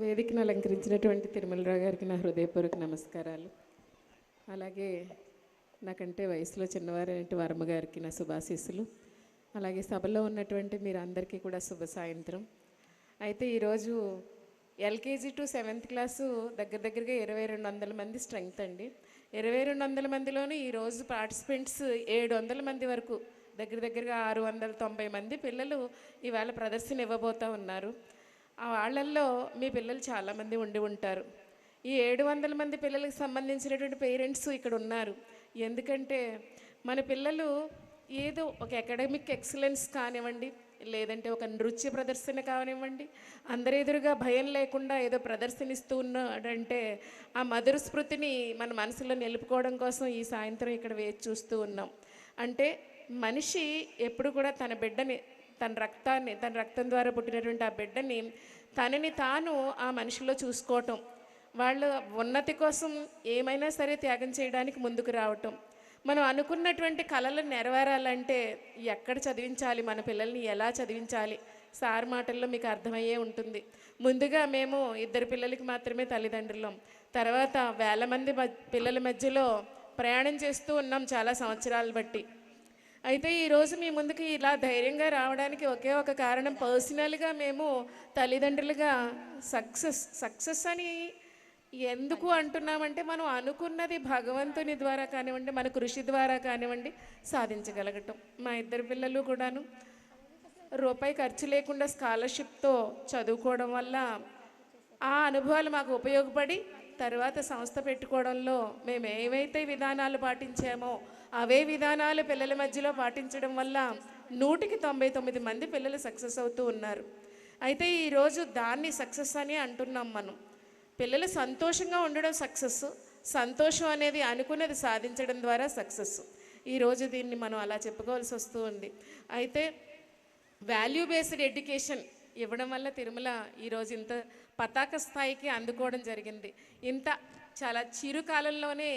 వేదికను అలంకరించినటువంటి తిరుమలరావు గారికి నా హృదయపూర్వక నమస్కారాలు. అలాగే నాకంటే వయసులో చిన్నవారైనటువంటి వర్మ గారికి నా శుభాశీస్సులు. అలాగే సభలో ఉన్నటువంటి మీరు అందరికీ కూడా శుభ సాయంత్రం. అయితే ఈరోజు ఎల్కేజీ టు 7th క్లాసు దగ్గరగా 2200 మంది స్ట్రెంగ్త్ అండి. 2200 మందిలోనూ ఈరోజు పార్టిసిపెంట్స్ 700 మంది వరకు దగ్గరగా 690 మంది పిల్లలు ఇవాళ ప్రదర్శన ఇవ్వబోతూ ఉన్నారు. ఆ వాళ్ళల్లో మీ పిల్లలు చాలామంది ఉండి ఉంటారు. ఈ 700 మంది పిల్లలకు సంబంధించినటువంటి పేరెంట్స్ ఇక్కడ ఉన్నారు. ఎందుకంటే మన పిల్లలు ఏదో ఒక అకాడమిక్ ఎక్సలెన్స్ కానివ్వండి, లేదంటే ఒక నృత్య ప్రదర్శన కానివ్వండి, అందరి ఎదురుగా భయం లేకుండా ఏదో ప్రదర్శనిస్తూ ఉన్నాడంటే ఆ మధుర స్మృతిని మన మనసులో నిలుపుకోవడం కోసం ఈ సాయంత్రం ఇక్కడ వేచి చూస్తూ ఉన్నాం. అంటే మనిషి ఎప్పుడు కూడా తన బిడ్డని, తన రక్తం ద్వారా పుట్టినటువంటి ఆ బిడ్డని తనని తాను ఆ మనిషిలో చూసుకోవటం, వాళ్ళ ఉన్నతి కోసం ఏమైనా సరే త్యాగం చేయడానికి ముందుకు రావటం. మనం అనుకున్నటువంటి కళలు నెరవేరాలంటే ఎక్కడ చదివించాలి, మన పిల్లల్ని ఎలా చదివించాలి, సార్ మాటల్లో మీకు అర్థమయ్యే ఉంటుంది. ముందుగా మేము 2 పిల్లలకి మాత్రమే తల్లిదండ్రులం. తర్వాత వేల మంది పిల్లల మధ్యలో ప్రయాణం చేస్తూ ఉన్నాం చాలా సంవత్సరాలు బట్టి. అయితే ఈరోజు మీ ముందుకు ఇలా ధైర్యంగా రావడానికి ఒకే ఒక కారణం, పర్సనల్గా మేము తల్లిదండ్రులుగా సక్సెస్ అని ఎందుకు అంటున్నామంటే, మనం అనుకున్నది భగవంతుని ద్వారా కానివ్వండి, మన కృషి ద్వారా కానివ్వండి సాధించగలగటం. మా 2 పిల్లలు కూడాను రూపాయి ఖర్చు లేకుండా స్కాలర్షిప్తో చదువుకోవడం వల్ల ఆ అనుభవాలు మాకు ఉపయోగపడి తర్వాత సంస్థ పెట్టుకోవడంలో మేము ఏవైతే విధానాలు పాటించామో అవే విధానాలు పిల్లల మధ్యలో పాటించడం వల్ల 199 మంది పిల్లలు సక్సెస్ అవుతూ ఉన్నారు. అయితే ఈరోజు దాన్ని సక్సెస్ అని అంటున్నాం మనం. పిల్లలు సంతోషంగా ఉండడం సక్సెస్, సంతోషం అనేది అనుకున్నది సాధించడం ద్వారా సక్సెస్. ఈరోజు దీన్ని మనం అలా చెప్పుకోవాల్సి వస్తూ ఉంది. అయితే వాల్యూ బేస్డ్ ఎడ్యుకేషన్ ఇవ్వడం వల్ల తిరుమల ఈరోజు ఇంత పతాక స్థాయికి అందుకోవడం జరిగింది. ఇంత చాలా చిరుకాలంలోనే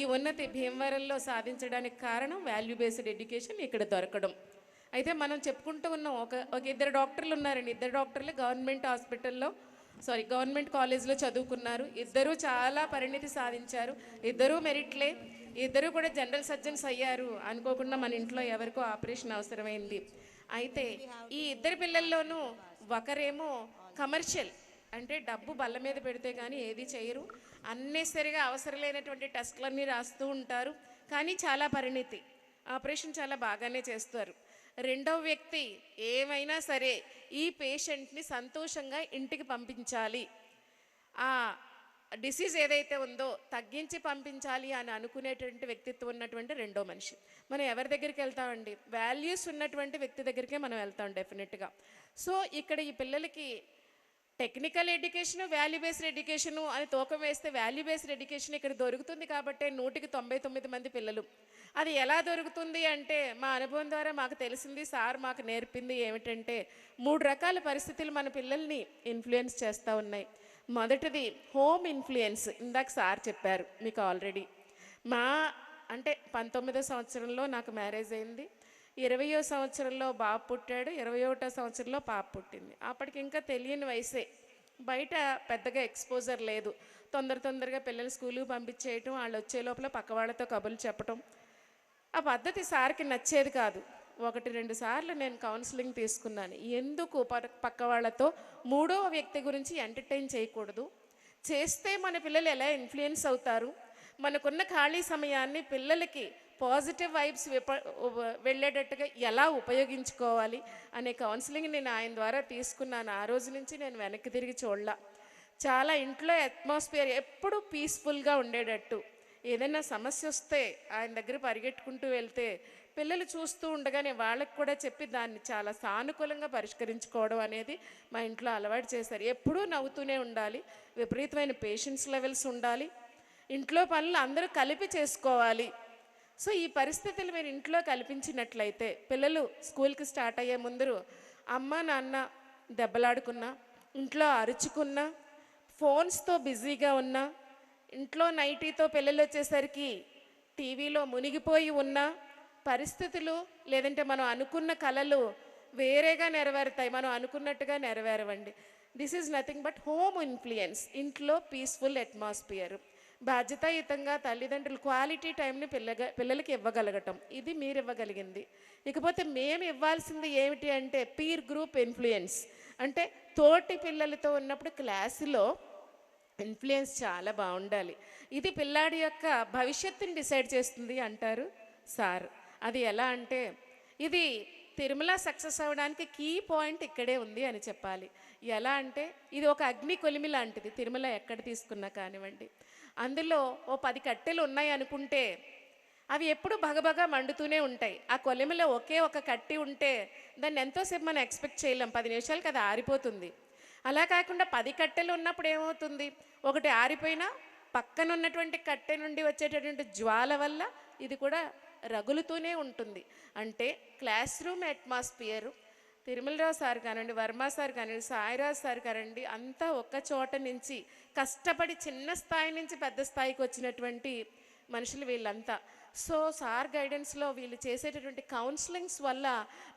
ఈ ఉన్నతి భీమవరంలో సాధించడానికి కారణం వాల్యూ బేస్డ్ ఎడ్యుకేషన్ ఇక్కడ దొరకడం. అయితే మనం చెప్పుకుంటూ ఉన్నాం, ఒక 2 డాక్టర్లు ఉన్నారండి. 2 డాక్టర్లు గవర్నమెంట్ కాలేజ్లో చదువుకున్నారు. 2 చాలా పరిణితి సాధించారు. 2 మెరిట్లే. 2 కూడా జనరల్ సర్జన్స్ అయ్యారు. అనుకోకుండా మన ఇంట్లో ఎవరికో ఆపరేషన్ అవసరమైంది. అయితే ఈ 2 పిల్లల్లోనూ ఒకరేమో కమర్షియల్, అంటే డబ్బు బల్ల మీద పెడితే కానీ ఏది చేయరు, అన్నెసరిగా అవసరం లేనటువంటి టెస్ట్లన్నీ రాస్తూ ఉంటారు, కానీ చాలా పరిణితి, ఆపరేషన్ చాలా బాగానే చేస్తారు. రెండవ వ్యక్తి ఏమైనా సరే ఈ పేషెంట్ని సంతోషంగా ఇంటికి పంపించాలి, ఆ డిసీజ్ ఏదైతే ఉందో తగ్గించి పంపించాలి అని అనుకునేటువంటి వ్యక్తిత్వం ఉన్నటువంటి రెండో మనిషి. మనం ఎవరి దగ్గరికి వెళ్తామండి? వాల్యూస్ ఉన్నటువంటి వ్యక్తి దగ్గరికే మనం వెళ్తాం డెఫినెట్గా. సో ఇక్కడ ఈ పిల్లలకి technical education, value based education అని తూకం వేస్తే వాల్యూ బేస్డ్ ఎడ్యుకేషన్ ఇక్కడ దొరుకుతుంది కాబట్టి 199 మంది పిల్లలు. అది ఎలా దొరుకుతుంది అంటే, మా అనుభవం ద్వారా మాకు తెలిసింది, సార్ మాకు నేర్పింది ఏమిటంటే, 3 రకాల పరిస్థితులు మన పిల్లల్ని ఇన్ఫ్లుయెన్స్ చేస్తూ ఉన్నాయి. మొదటిది హోమ్ ఇన్ఫ్లుయెన్స్. ఇందాక సార్ చెప్పారు మీకు ఆల్రెడీ. అంటే 19వ సంవత్సరంలో నాకు మ్యారేజ్ అయింది. 20వ సంవత్సరంలో బాబు పుట్టాడు. 21వ సంవత్సరంలో పాప పుట్టింది. అప్పటికి ఇంకా తెలియని వయసే, బయట పెద్దగా ఎక్స్పోజర్ లేదు. తొందరగా పిల్లలు స్కూల్కి పంపించేయటం, వాళ్ళు వచ్చే లోపల పక్క వాళ్ళతో కబుర్లు చెప్పటం, ఆ పద్ధతి సార్కి నచ్చేది కాదు. 1-2 సార్లు నేను కౌన్సిలింగ్ తీసుకున్నాను. ఎందుకు పక్క వాళ్ళతో మూడో వ్యక్తి గురించి ఎంటర్టైన్ చేయకూడదు, చేస్తే మన పిల్లలు ఎలా ఇన్ఫ్లుయెన్స్ అవుతారు, మనకున్న ఖాళీ సమయాన్ని పిల్లలకి పాజిటివ్ వైబ్స్ వెళ్ళేటట్టుగా ఎలా ఉపయోగించుకోవాలి అనే కౌన్సిలింగ్ నేను ఆయన ద్వారా తీసుకున్నాను. ఆ రోజు నుంచి నేను వెనక్కి తిరిగి చూడలా. చాలా ఇంట్లో అట్మాస్ఫియర్ ఎప్పుడూ పీస్ఫుల్గా ఉండేటట్టు, ఏదైనా సమస్య వస్తే ఆయన దగ్గర పరిగెట్టుకుంటూ వెళ్తే పిల్లలు చూస్తూ ఉండగానే వాళ్ళకి కూడా చెప్పి దాన్ని చాలా సానుకూలంగా పరిష్కరించుకోవడం అనేది మా ఇంట్లో అలవాటు చేశారు. ఎప్పుడూ నవ్వుతూనే ఉండాలి, విపరీతమైన పేషెన్స్ లెవెల్స్ ఉండాలి, ఇంట్లో పనులు అందరూ కలిపి చేసుకోవాలి. సో ఈ పరిస్థితులు మీరు ఇంట్లో కల్పించినట్లయితే పిల్లలు స్కూల్కి స్టార్ట్ అయ్యే ముందు అమ్మ నాన్న దెబ్బలాడుకున్నా, ఇంట్లో అరుచుకున్నా, ఫోన్స్తో బిజీగా ఉన్నా, ఇంట్లో నైటీతో పిల్లలు వచ్చేసరికి టీవీలో మునిగిపోయి ఉన్న పరిస్థితులు, లేదంటే మనం అనుకున్న కళలు వేరేగా నెరవేరుతాయి, మనం అనుకున్నట్టుగా నెరవేరవండి. This is nothing but home influence. ఇంట్లో పీస్ఫుల్ అట్మాస్ఫియర్, బాధ్యతాయుతంగా తల్లిదండ్రులు క్వాలిటీ టైంని పిల్లలకి ఇవ్వగలగటం, ఇది మీరు ఇవ్వగలిగింది. ఇకపోతే మేము ఇవ్వాల్సింది ఏమిటి అంటే పీర్ గ్రూప్ ఇన్ఫ్లుయెన్స్. అంటే తోటి పిల్లలతో ఉన్నప్పుడు క్లాసులో ఇన్ఫ్లుయెన్స్ చాలా బాగుండాలి. ఇది పిల్లాడి యొక్క భవిష్యత్తుని డిసైడ్ చేస్తుంది అంటారు సార్. అది ఎలా అంటే ఇది తిరుమల సక్సెస్ అవ్వడానికి కీ పాయింట్ ఇక్కడే ఉంది అని చెప్పాలి. ఎలా అంటే ఇది ఒక అగ్ని కొలిమి లాంటిది. తిరుమల ఎక్కడ తీసుకున్నా కానివ్వండి, అందులో ఓ 10 కట్టెలు ఉన్నాయి అనుకుంటే అవి ఎప్పుడు భగభగా మండుతూనే ఉంటాయి. ఆ కొలిమిలో ఒకే ఒక కట్టి ఉంటే దాన్ని ఎంతోసేపు మనం ఎక్స్పెక్ట్ చేయలేం, 10 నిమిషాలకి అది ఆరిపోతుంది. అలా కాకుండా 10 కట్టెలు ఉన్నప్పుడు ఏమవుతుంది, ఒకటి ఆరిపోయినా పక్కన ఉన్నటువంటి కట్టె నుండి వచ్చేటటువంటి జ్వాల వల్ల ఇది కూడా రగులుతూనే ఉంటుంది. అంటే classroom atmosphere Tirumalarao sir కానివ్వండి, వర్మ సార్ కానివ్వండి, సాయిరాజ్ సార్ కానివ్వండి, అంతా ఒక్క చోట నుంచి కష్టపడి చిన్న స్థాయి నుంచి పెద్ద స్థాయికి వచ్చినటువంటి మనుషులు వీళ్ళంతా. సో సార్ గైడెన్స్లో వీళ్ళు చేసేటటువంటి కౌన్సిలింగ్స్ వల్ల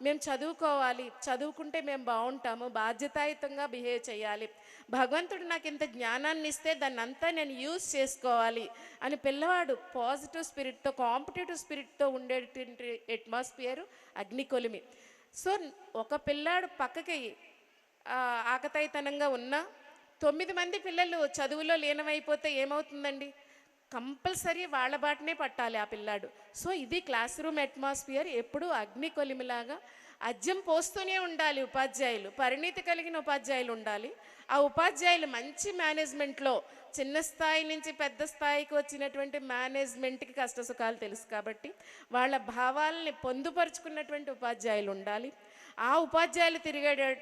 మేము చదువుకోవాలి, చదువుకుంటే మేము బాగుంటాము, బాధ్యతాయుతంగా బిహేవ్ చేయాలి, భగవంతుడు నాకు ఇంత జ్ఞానాన్ని ఇస్తే దాన్ని అంతా నేను యూజ్ చేసుకోవాలి అని పిల్లవాడు పాజిటివ్ స్పిరిట్తో, కాంపిటేటివ్ స్పిరిట్తో ఉండేటువంటి అట్మాస్ఫియరు అగ్నికొలిమి. సో ఒక పిల్లాడు పక్కకి ఆకతాయితనంగా ఉన్నా 9 మంది పిల్లలు చదువులో లీనమైపోతే ఏమవుతుందండి? కంపల్సరీ వాళ్ళ బాటనే పట్టాలి ఆ పిల్లాడు. సో ఇది క్లాస్ రూమ్ అట్మాస్ఫియర్. ఎప్పుడూ అగ్ని కొలిమిలాగా అజ్యం పోస్తూనే ఉండాలి ఉపాధ్యాయులు, పరిణితి కలిగిన ఉపాధ్యాయులు ఉండాలి. ఆ ఉపాధ్యాయులు మంచి మేనేజ్మెంట్లో, చిన్న స్థాయి నుంచి పెద్ద స్థాయికి వచ్చినటువంటి మేనేజ్మెంట్కి కష్టసుఖాలు తెలుసు కాబట్టి వాళ్ళ భావాలని పొందుపరుచుకున్నటువంటి ఉపాధ్యాయులు ఉండాలి. ఆ ఉపాధ్యాయులు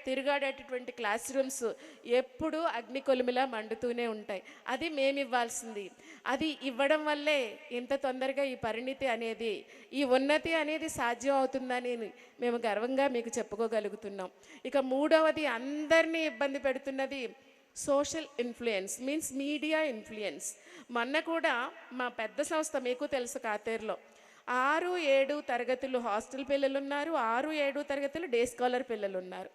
తిరిగాడేటటువంటి క్లాస్ రూమ్స్ ఎప్పుడూ అగ్నికొలిమిలా మండుతూనే ఉంటాయి. అది మేము ఇవ్వాల్సింది. అది ఇవ్వడం వల్లే ఇంత తొందరగా ఈ పరిణితి అనేది, ఈ ఉన్నతి అనేది సాధ్యం అవుతుందని మేము గర్వంగా మీకు చెప్పుకోగలుగుతున్నాం. ఇక మూడవది అందరినీ ఇబ్బంది పెడుతున్నది social influence, means media influence. మొన్న కూడా మా పెద్ద సంస్థ మీకు తెలుసు కాతేరులో 6-7 తరగతులు హాస్టల్ పిల్లలు ఉన్నారు, 6-7 తరగతులు డే స్కాలర్ పిల్లలు ఉన్నారు.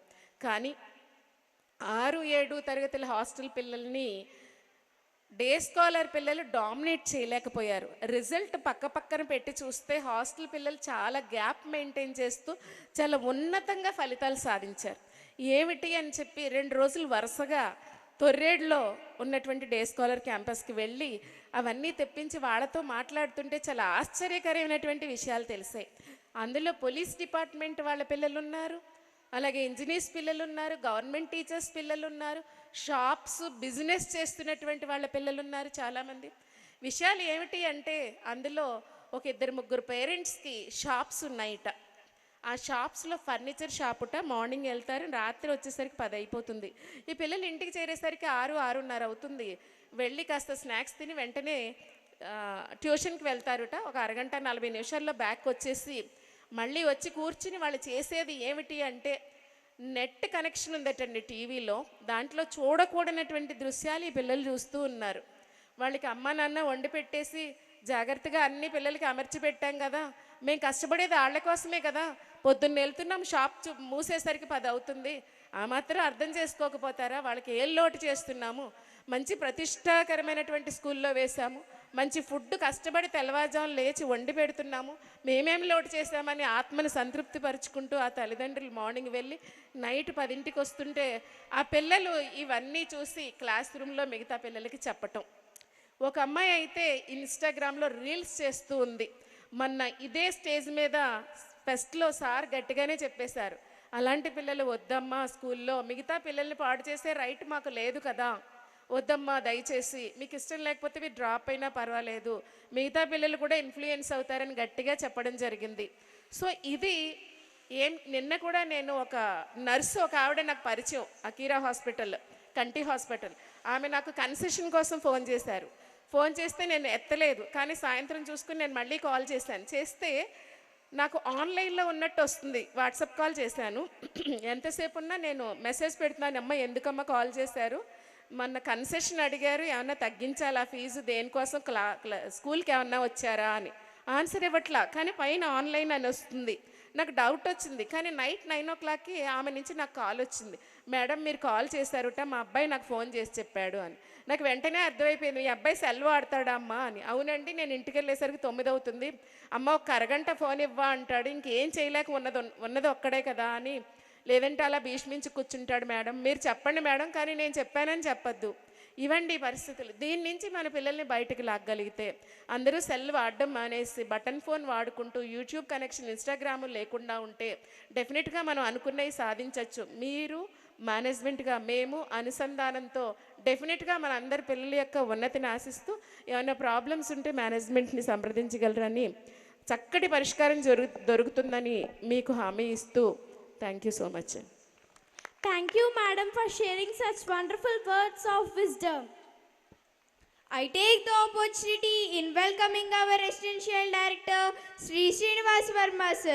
కానీ 6-7 తరగతుల హాస్టల్ పిల్లల్ని డే స్కాలర్ పిల్లలు డామినేట్ చేయలేకపోయారు. రిజల్ట్ పక్కన పెట్టి చూస్తే హాస్టల్ పిల్లలు చాలా గ్యాప్ మెయింటైన్ చేస్తూ చాలా ఉన్నతంగా ఫలితాలు సాధించారు. ఏమిటి అని చెప్పి 2 రోజులు వరుసగా తొర్రేడులో ఉన్నటువంటి డే స్కాలర్ క్యాంపస్కి వెళ్ళి అవన్నీ తెప్పించి వాళ్ళతో మాట్లాడుతుంటే చాలా ఆశ్చర్యకరమైనటువంటి విషయాలు తెలిసాయి. అందులో పోలీస్ డిపార్ట్మెంట్ వాళ్ళ పిల్లలు ఉన్నారు, అలాగే ఇంజనీర్స్ పిల్లలు ఉన్నారు, గవర్నమెంట్ టీచర్స్ పిల్లలు ఉన్నారు, షాప్స్ బిజినెస్ చేస్తున్నటువంటి వాళ్ళ పిల్లలు ఉన్నారు చాలామంది. విషయాలు ఏమిటి అంటే అందులో ఒక 2-3 పేరెంట్స్కి షాప్స్ ఉన్నాయిట. ఆ షాప్స్లో ఫర్నిచర్ షాపుట మార్నింగ్ వెళ్తారు, రాత్రి వచ్చేసరికి 10 అయిపోతుంది. ఈ పిల్లలు ఇంటికి చేరేసరికి 6-6:30 అవుతుంది. వెళ్ళి కాస్త స్నాక్స్ తిని వెంటనే ట్యూషన్కి వెళ్తారుట. ఒక అరగంట 40 నిమిషాల్లో బ్యాక్ వచ్చేసి మళ్ళీ వచ్చి కూర్చుని వాళ్ళు చేసేది ఏమిటి అంటే నెట్ కనెక్షన్ ఉందటండి టీవీలో, దాంట్లో చూడకూడనటువంటి దృశ్యాలు ఈ పిల్లలు చూస్తూ ఉన్నారు. వాళ్ళకి అమ్మ నాన్న వండి పెట్టేసి జాగ్రత్తగా అన్ని పిల్లలకి అమర్చి పెట్టాం కదా, మేము కష్టపడేది వాళ్ళ కోసమే కదా, పొద్దున్న వెళ్తున్నాం షాప్ మూసేసరికి 10 అవుతుంది, ఆ మాత్రం అర్థం చేసుకోకపోతారా? వాళ్ళకి ఏం లోటు చేస్తున్నాము, మంచి ప్రతిష్టాకరమైనటువంటి స్కూల్లో వేశాము, మంచి ఫుడ్ కష్టపడి తెల్లవారుజామున లేచి వండి పెడుతున్నాము, మేమేం లోటు చేసామని ఆత్మను సంతృప్తి పరుచుకుంటూ ఆ తల్లిదండ్రులు మార్నింగ్ వెళ్ళి నైట్ 10ంటికి వస్తుంటే ఆ పిల్లలు ఇవన్నీ చూసి క్లాస్ రూమ్లో మిగతా పిల్లలకి చెప్పటం. ఒక అమ్మాయి అయితే ఇన్స్టాగ్రామ్లో రీల్స్ చేస్తూ ఉంది. మొన్న ఇదే స్టేజ్ మీద ఫెస్ట్లో సార్ గట్టిగానే చెప్పేశారు, అలాంటి పిల్లలు వద్దమ్మా, స్కూల్లో మిగతా పిల్లల్ని పాడు చేసే రైట్ మాకు లేదు కదా, వద్దమ్మా దయచేసి, మీకు ఇష్టం లేకపోతే మీరు డ్రాప్ అయినా పర్వాలేదు, మిగతా పిల్లలు కూడా ఇన్ఫ్లుయెన్స్ అవుతారని గట్టిగా చెప్పడం జరిగింది. సో ఇది నిన్న కూడా నేను ఒక నర్సు, ఒక ఆవిడ నాకు పరిచయం, అకీరా హాస్పిటల్, కంటి హాస్పిటల్, ఆమె నాకు కన్సెషన్ కోసం ఫోన్ చేశారు. ఫోన్ చేస్తే నేను ఎత్తలేదు, కానీ సాయంత్రం చూసుకుని నేను మళ్ళీ కాల్ చేశాను. చేస్తే నాకు ఆన్లైన్లో ఉన్నట్టు వస్తుంది. వాట్సాప్ కాల్ చేశాను. ఎంతసేపు ఉన్నా నేను మెసేజ్ పెడుతున్నాను, అమ్మ ఎందుకమ్మా కాల్ చేశారు, మొన్న కన్సెషన్ అడిగారు, ఏమన్నా తగ్గించాలా ఫీజు, దేనికోసం స్కూల్కి ఏమన్నా వచ్చారా అని. ఆన్సర్ ఇవ్వట్లా, కానీ పైన ఆన్లైన్ అని వస్తుంది. నాకు డౌట్ వచ్చింది. కానీ నైట్ 9 o'clockకి ఆమె నుంచి నాకు కాల్ వచ్చింది, మేడం మీరు కాల్ చేశారుట, మా అబ్బాయి నాకు ఫోన్ చేసి చెప్పాడు అని. నాకు వెంటనే అర్థమైపోయింది, ఈ అబ్బాయి సెల్ వాడతాడా అమ్మా అని. అవునండి, నేను ఇంటికి వెళ్ళేసరికి 9 అవుతుంది, అమ్మ ఒక అరగంట ఫోన్ ఇవ్వా అంటాడు, ఇంకేం చేయలేక ఉన్నది ఒక్కడే కదా అని. లేదంటే అలా భీష్మించి కూర్చుంటాడు మేడం, మీరు చెప్పండి మేడం, కానీ నేను చెప్పానని చెప్పొద్దు. ఇవండి పరిస్థితులు. దీని నుంచి మన పిల్లల్ని బయటకు లాగగలిగితే, అందరూ సెల్ వాడడం మానేసి బటన్ ఫోన్ వాడుకుంటూ యూట్యూబ్ కనెక్షన్, ఇన్స్టాగ్రామ్ లేకుండా ఉంటే డెఫినెట్గా మనం అనుకున్నవి సాధించవచ్చు. మీరు మేనేజ్మెంట్గా, మేము అనుసంధానంతో డెఫినెట్గా మన అందరి పిల్లల యొక్క ఉన్నతిని ఆశిస్తూ, ఏమైనా ప్రాబ్లమ్స్ ఉంటే మేనేజ్మెంట్ని సంప్రదించగలరని, చక్కటి పరిష్కారం దొరుకుతుందని మీకు హామీ ఇస్తూ thank you so much. Thank you, madam, for sharing such wonderful words of wisdom. I take the opportunity in welcoming our residential director, Sri Srinivas Verma sir.